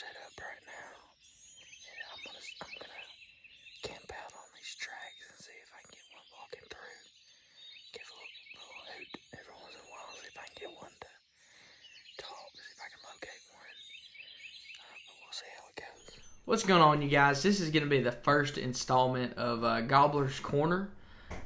set up right now, and I'm gonna camp out on these tracks and see if I can get one walking through. Give a little hoot every once in a while, see if I can get one to talk, see if I can locate one. But we'll see how it goes. What's going on, you guys? This is going to be the first installment of Gobbler's Corner.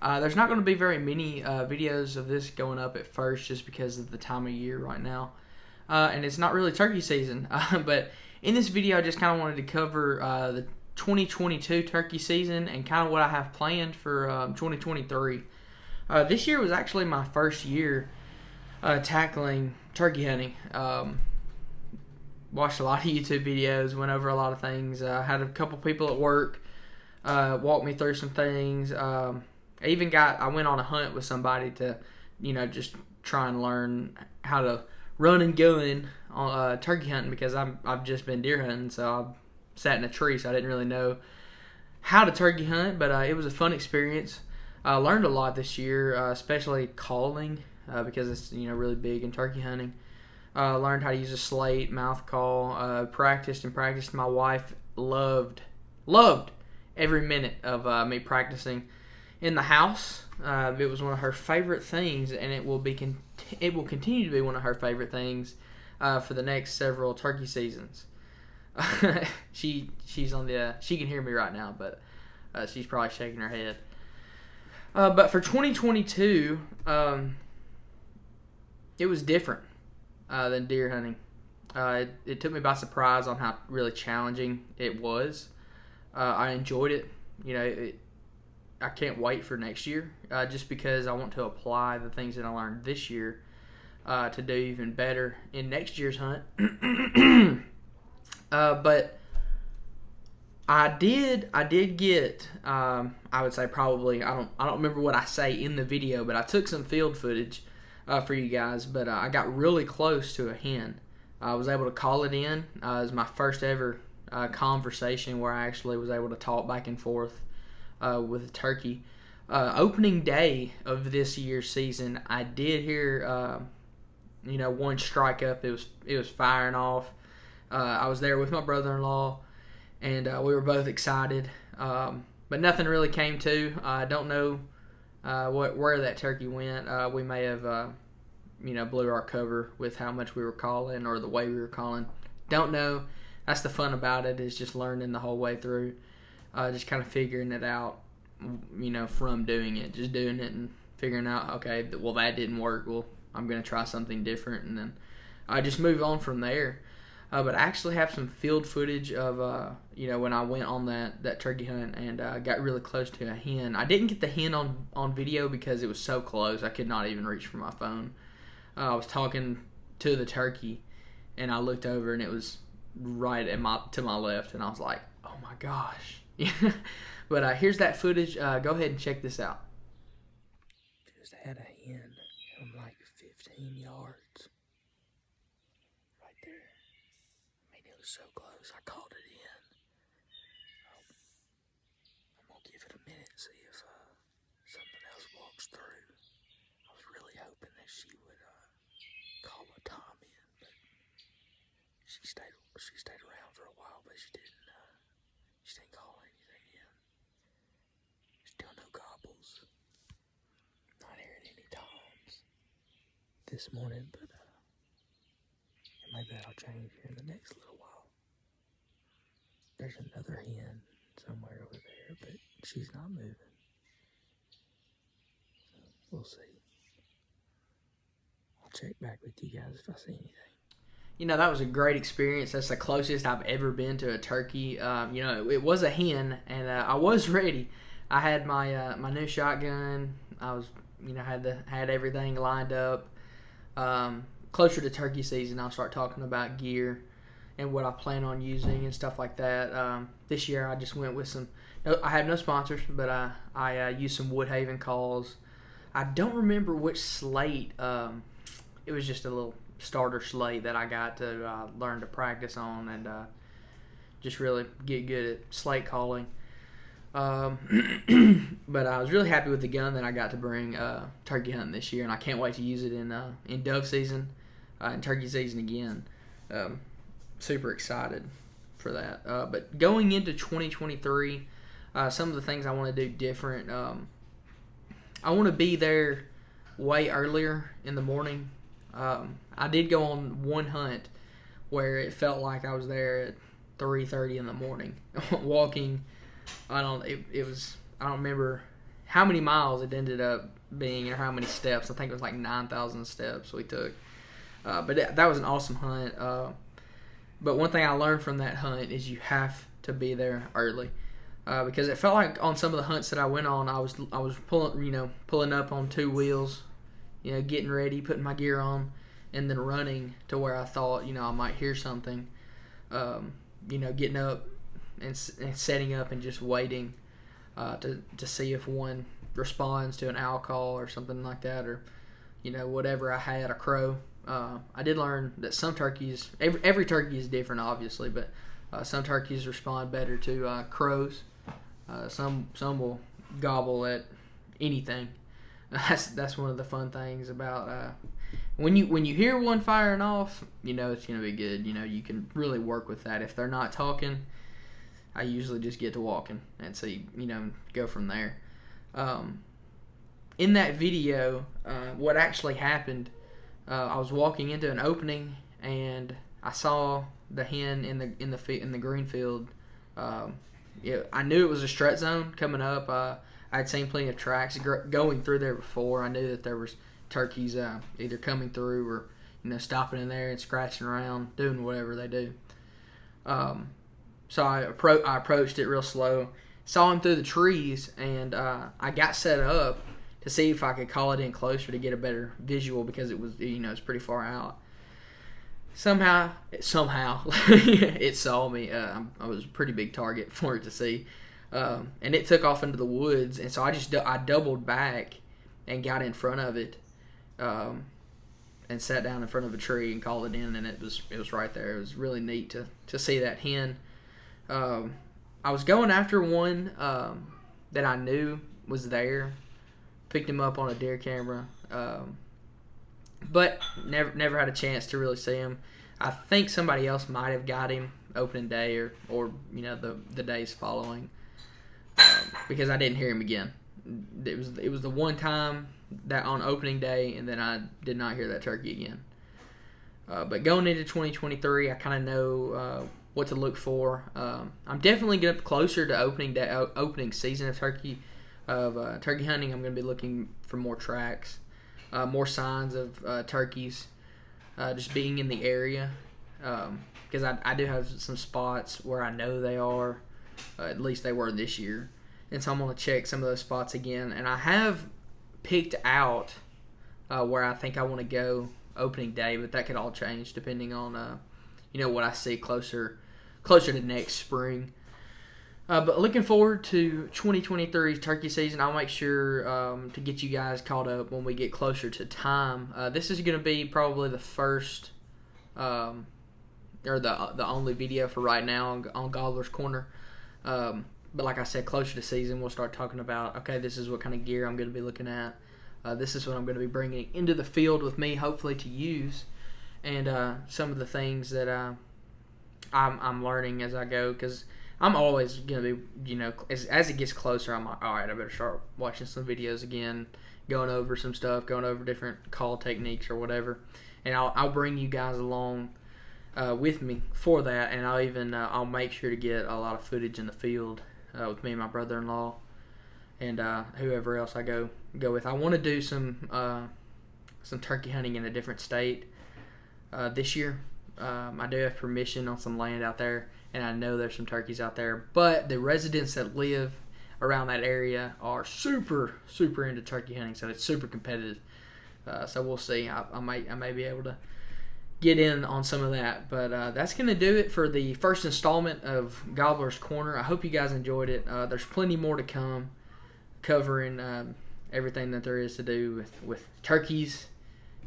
There's not going to be very many videos of this going up at first just because of the time of year right now. And it's not really turkey season. But in this video, I just kind of wanted to cover the 2022 turkey season and kind of what I have planned for 2023. This year was actually my first year tackling turkey hunting. Watched a lot of YouTube videos, went over a lot of things. Had a couple people at work walk me through some things. I went on a hunt with somebody to, just try and learn how to run and gun on turkey hunting because I've just been deer hunting, so I sat in a tree, so I didn't really know how to turkey hunt, but it was a fun experience. I learned a lot this year, especially calling because it's really big in turkey hunting. Learned how to use a slate, mouth call, practiced. My wife loved every minute of me practicing in the house. It was one of her favorite things, and it will continue to be one of her favorite things for the next several turkey seasons. She's on the she can hear me right now, but she's probably shaking her head. But for 2022, it was different than deer hunting. It took me by surprise on how really challenging it was. I enjoyed it. I can't wait for next year just because I want to apply the things that I learned this year to do even better in next year's hunt. But I did get I would say probably I don't remember what I say in the video, but I took some field footage for you guys. But I got really close to a hen. I was able to call it in. It was my first ever conversation where I actually was able to talk back and forth with a turkey. Opening day of this year's season, I did hear one strike up. It was firing off. I was there with my brother-in-law, and we were both excited. But nothing really came to. I don't know where that turkey went. We may have blew our cover with how much we were calling or the way we were calling. Don't know. That's the fun about it, is just learning the whole way through. Just kind of figuring it out, from doing it. Just doing it and figuring out, okay, well, that didn't work. Well, I'm going to try something different. And then I just move on from there. But I actually have some field footage of, when I went on that turkey hunt and got really close to a hen. I didn't get the hen on video because it was so close. I could not even reach for my phone. I was talking to the turkey, and I looked over, and it was right to my left, and I was like, oh my gosh. But here's that footage. Go ahead and check this out. Just had a hen from like 15 yards. Right there. I mean, it was so close. I called it in. I'm going to give it a minute, see if something else walks through. I was really hoping that she would call a tom in, but she stayed around for a while, but she didn't call anything in. Still no gobbles. Not hearing any toms this morning, but maybe that'll change here in the next little while. There's another hen somewhere over there, but she's not moving. We'll see. I'll check back with you guys if I see anything. That was a great experience. That's the closest I've ever been to a turkey. It was a hen, and I was ready. I had my my new shotgun. I was, had everything lined up. Closer to turkey season, I'll start talking about gear and what I plan on using and stuff like that. This year, I just went with I have no sponsors, but I used some Woodhaven calls. I don't remember which slate. It was just a little starter slate that I got to learn to practice on and just really get good at slate calling. But I was really happy with the gun that I got to bring turkey hunting this year, and I can't wait to use it in dove season and turkey season again. super excited for that. But going into 2023, some of the things I want to do different. I want to be there way earlier in the morning. I did go on one hunt where it felt like I was there at 3:30 in the morning, walking. I don't remember how many miles it ended up being or how many steps. I think it was like 9,000 steps we took. But that was an awesome hunt. But one thing I learned from that hunt is you have to be there early. Because it felt like on some of the hunts that I went on, I was pulling up on two wheels, getting ready, putting my gear on, and then running to where I thought, I might hear something. Getting up and setting up and just waiting to see if one responds to an owl call or something like that, or whatever I had, a crow. I did learn that some turkeys, every turkey is different, obviously, but some turkeys respond better to crows. Some will gobble at anything. That's one of the fun things about when you hear one firing off, it's gonna be good. You can really work with that. If they're not talking, I usually just get to walking and see, go from there. In that video, what actually happened, I was walking into an opening and I saw the hen in the green field. I knew it was a strut zone coming up. I'd seen plenty of tracks going through there before. I knew that there was turkeys either coming through or stopping in there and scratching around, doing whatever they do. So I approached it real slow, saw him through the trees, and I got set up to see if I could call it in closer to get a better visual because it was it's pretty far out. Somehow it saw me. I was a pretty big target for it to see, and it took off into the woods. And so I doubled back and got in front of it, and sat down in front of a tree and called it in. And it was right there. It was really neat to see that hen. I was going after one that I knew was there. Picked him up on a deer camera. But never had a chance to really see him. I think somebody else might have got him opening day or the days following, because I didn't hear him again. It was the one time that on opening day, and then I did not hear that turkey again. But going into 2023, I kind of know what to look for. I'm definitely going to get closer to opening season of turkey hunting. I'm going to be looking for more tracks. More signs of turkeys just being in the area, because I do have some spots where I know they are, at least they were this year, and so I'm going to check some of those spots again. And I have picked out where I think I want to go opening day, but that could all change depending on what I see closer to next spring. But looking forward to 2023's turkey season. I'll make sure to get you guys caught up when we get closer to time. This is going to be probably the first or the only video for right now on Gobbler's Corner. But like I said, closer to season, we'll start talking about, okay, this is what kind of gear I'm going to be looking at. This is what I'm going to be bringing into the field with me, hopefully to use. And some of the things that I'm learning as I go, because I'm always going to be, as it gets closer, I'm like, all right, I better start watching some videos again, going over some stuff, going over different call techniques or whatever. And I'll bring you guys along with me for that, and I'll make sure to get a lot of footage in the field with me and my brother-in-law and whoever else I go with. I want to do some turkey hunting in a different state this year. I do have permission on some land out there, and I know there's some turkeys out there, but the residents that live around that area are super, super into turkey hunting, so it's super competitive. So we'll see. I may be able to get in on some of that, but that's going to do it for the first installment of Gobbler's Corner. I hope you guys enjoyed it. There's plenty more to come, covering everything that there is to do with turkeys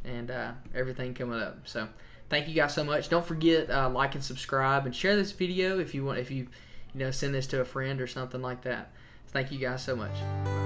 and everything coming up. So thank you guys so much. Don't forget, like and subscribe and share this video if you send this to a friend or something like that. Thank you guys so much. Bye.